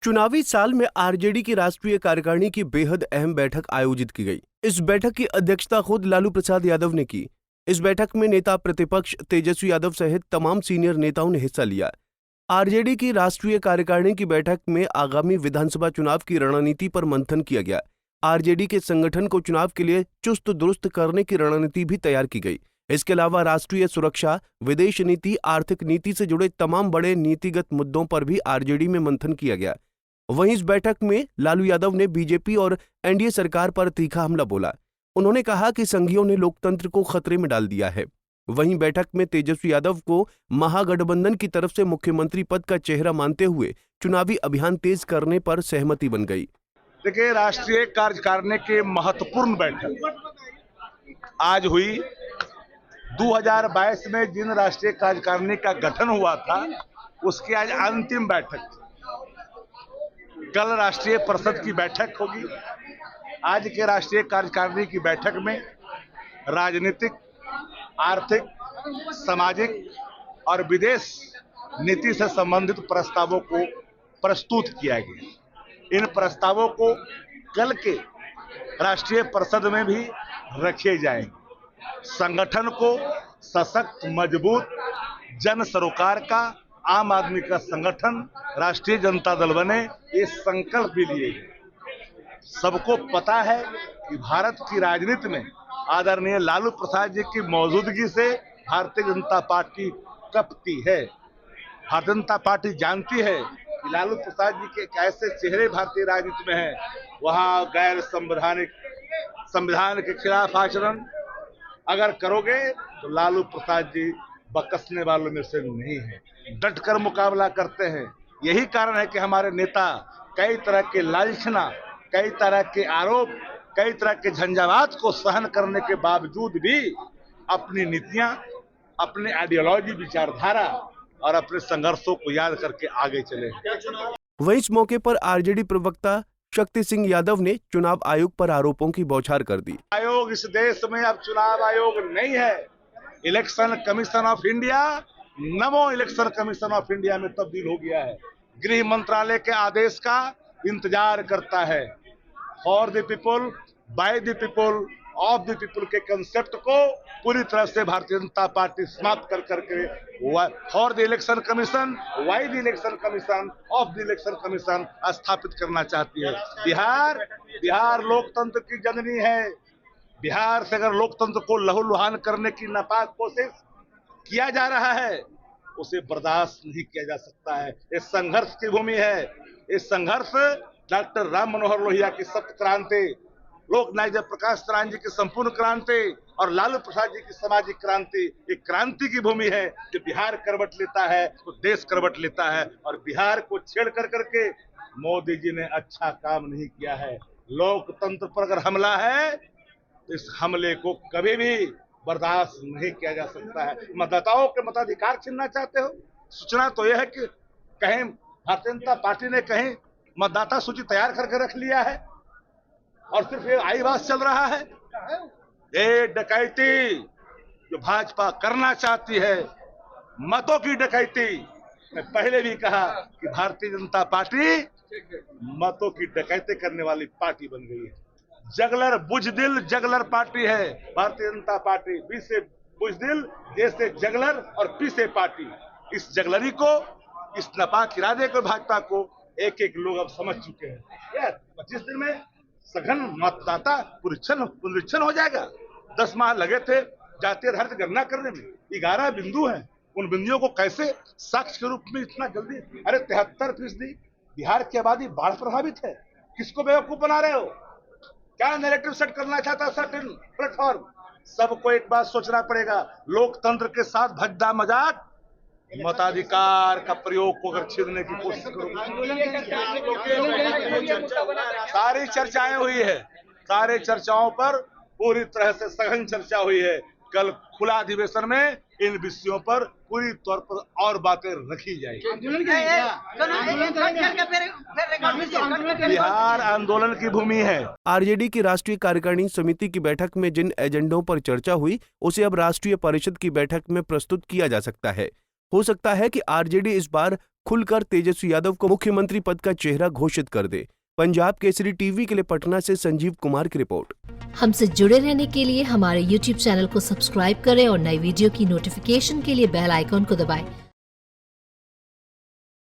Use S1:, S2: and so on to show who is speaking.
S1: चुनावी साल में आरजेडी की राष्ट्रीय कार्यकारिणी की बेहद अहम बैठक आयोजित की गई। इस बैठक की अध्यक्षता खुद लालू प्रसाद यादव ने की। इस बैठक में नेता प्रतिपक्ष तेजस्वी यादव सहित तमाम सीनियर नेताओं ने हिस्सा लिया। आरजेडी की राष्ट्रीय कार्यकारिणी की बैठक में आगामी विधानसभा चुनाव की रणनीति पर मंथन किया गया। आरजेडी के संगठन को चुनाव के लिए चुस्त दुरुस्त करने की रणनीति भी तैयार की गई। इसके अलावा राष्ट्रीय सुरक्षा, विदेश नीति, आर्थिक नीति से जुड़े तमाम बड़े नीतिगत मुद्दों पर भी आरजेडी में मंथन किया गया। वहीं इस बैठक में लालू यादव ने बीजेपी और एनडीए सरकार पर तीखा हमला बोला। उन्होंने कहा कि संघियों ने लोकतंत्र को खतरे में डाल दिया है। वहीं बैठक में तेजस्वी यादव को महागठबंधन की तरफ से मुख्यमंत्री पद का चेहरा मानते हुए चुनावी अभियान तेज करने पर सहमति बन गई।
S2: देखिए, राष्ट्रीय कार्यकारिणी की महत्वपूर्ण बैठक आज हुई। 2022 में जिन राष्ट्रीय कार्यकारिणी का गठन हुआ था उसकी आज अंतिम बैठक। कल राष्ट्रीय परिषद की बैठक होगी। आज के राष्ट्रीय कार्यकारिणी की बैठक में राजनीतिक, आर्थिक, सामाजिक और विदेश नीति से संबंधित प्रस्तावों को प्रस्तुत किया गया। इन प्रस्तावों को कल के राष्ट्रीय परिषद में भी रखे जाएंगे। संगठन को सशक्त, मजबूत, जन सरोकार का, आम आदमी का संगठन राष्ट्रीय जनता दल बने, ये संकल्प भी लिए गए। सबको पता है कि भारत की राजनीति में आदरणीय लालू प्रसाद जी की मौजूदगी से भारतीय जनता पार्टी कपती है। भारतीय जनता पार्टी जानती है कि लालू प्रसाद जी के एक ऐसे चेहरे भारतीय राजनीति में हैं, वहां गैर संवैधानिक, संविधान के खिलाफ आचरण अगर करोगे तो लालू प्रसाद जी बकसने वालों में से नहीं है। डटकर मुकाबला करते हैं। यही कारण है कि हमारे नेता कई तरह के लांछना, कई तरह के आरोप, कई तरह के झंझावात को सहन करने के बावजूद भी अपनी नीतियां, अपनी आइडियोलॉजी, विचारधारा और अपने संघर्षों को याद करके आगे चले।
S1: वहीं इस मौके पर आरजेडी प्रवक्ता शक्ति सिंह यादव ने चुनाव आयोग पर आरोपों की बौछार कर दी।
S2: आयोग इस देश में अब चुनाव आयोग नहीं है। Election commission of India NaMo election commission of India में तब्दील हो गया है। गृह मंत्रालय के आदेश का इंतजार करता है। For the people, by the people, of the people के कंसेप्ट को पूरी तरह से भारतीय जनता पार्टी समाप्त कर करके for the election commission, why the election commission, of the election commission स्थापित करना चाहती है। बिहार लोकतंत्र की जननी है। बिहार से अगर लोकतंत्र को लहूलुहान करने की नापाक कोशिश किया जा रहा है, उसे बर्दाश्त नहीं किया जा सकता है। ये संघर्ष की भूमि है। ये संघर्ष डॉक्टर राम मनोहर लोहिया की सप्त क्रांति, लोकनायक जयप्रकाश नारायण जी की संपूर्ण क्रांति और लालू प्रसाद जी की सामाजिक क्रांति, एक क्रांति की भूमि है। जो बिहार करवट लेता है तो देश करवट लेता है, और बिहार को छेड़ कर करके मोदी जी ने अच्छा काम नहीं किया है। लोकतंत्र पर अगर हमला है, इस हमले को कभी भी बर्दाश्त नहीं किया जा सकता है। मतदाताओं के मताधिकार छीनना चाहते हो? सूचना तो यह है कि कहीं भारतीय जनता पार्टी ने कहीं मतदाता सूची तैयार करके रख लिया है और सिर्फ ये आईवास चल रहा है। ये डकैती जो भाजपा करना चाहती है, मतों की डकैती, मैं पहले भी कहा कि भारतीय जनता पार्टी मतों की डकैती करने वाली पार्टी बन गई है। जगलर बुजदिल जगलर पार्टी है भारतीय जनता पार्टी। बी से बुजदिल, जे से जगलर और पी से पार्टी। इस जगलरी को, इस नापाक इरादे को, भाजपा को एक एक लोग अब समझ चुके हैं। 25 दिन में सघन मतदाता पुनरीक्षण हो जाएगा। 10 माह लगे थे जातीय आधारित गणना करने में। 11 बिंदु हैं। उन बिंदुओं को कैसे साक्ष्य के रूप में इतना जल्दी? अरे 73% बिहार की आबादी बाढ़ प्रभावित है। किसको बेवकूफ बना रहे हो? क्या नैरेटिव सेट करना चाहता सर्टेन प्लेटफॉर्म? सबको एक बात सोचना पड़ेगा। लोकतंत्र के साथ भद्दा मजाक, मताधिकार का प्रयोग को अगर छीनने की कोशिश करोगे। सारी चर्चाएं हुई है। सारे चर्चाओं पर पूरी तरह से सघन चर्चा हुई है। कल खुला अधिवेशन में इन विषयों पर पूरी तौर पर और बातें रखी जाएगी। बिहार आंदोलन की भूमि है।
S1: आरजेडी की राष्ट्रीय कार्यकारिणी समिति की बैठक में जिन एजेंडों पर चर्चा हुई, उसे अब राष्ट्रीय परिषद की बैठक में प्रस्तुत किया जा सकता है। हो सकता है कि आरजेडी इस बार खुलकर तेजस्वी यादव को मुख्यमंत्री पद का चेहरा घोषित कर दे। पंजाब केसरी टीवी के लिए पटना से संजीव कुमार की रिपोर्ट।
S3: हमसे जुड़े रहने के लिए हमारे YouTube चैनल को सब्सक्राइब करें और नई वीडियो की नोटिफिकेशन के लिए बेल आइकॉन को दबाएं।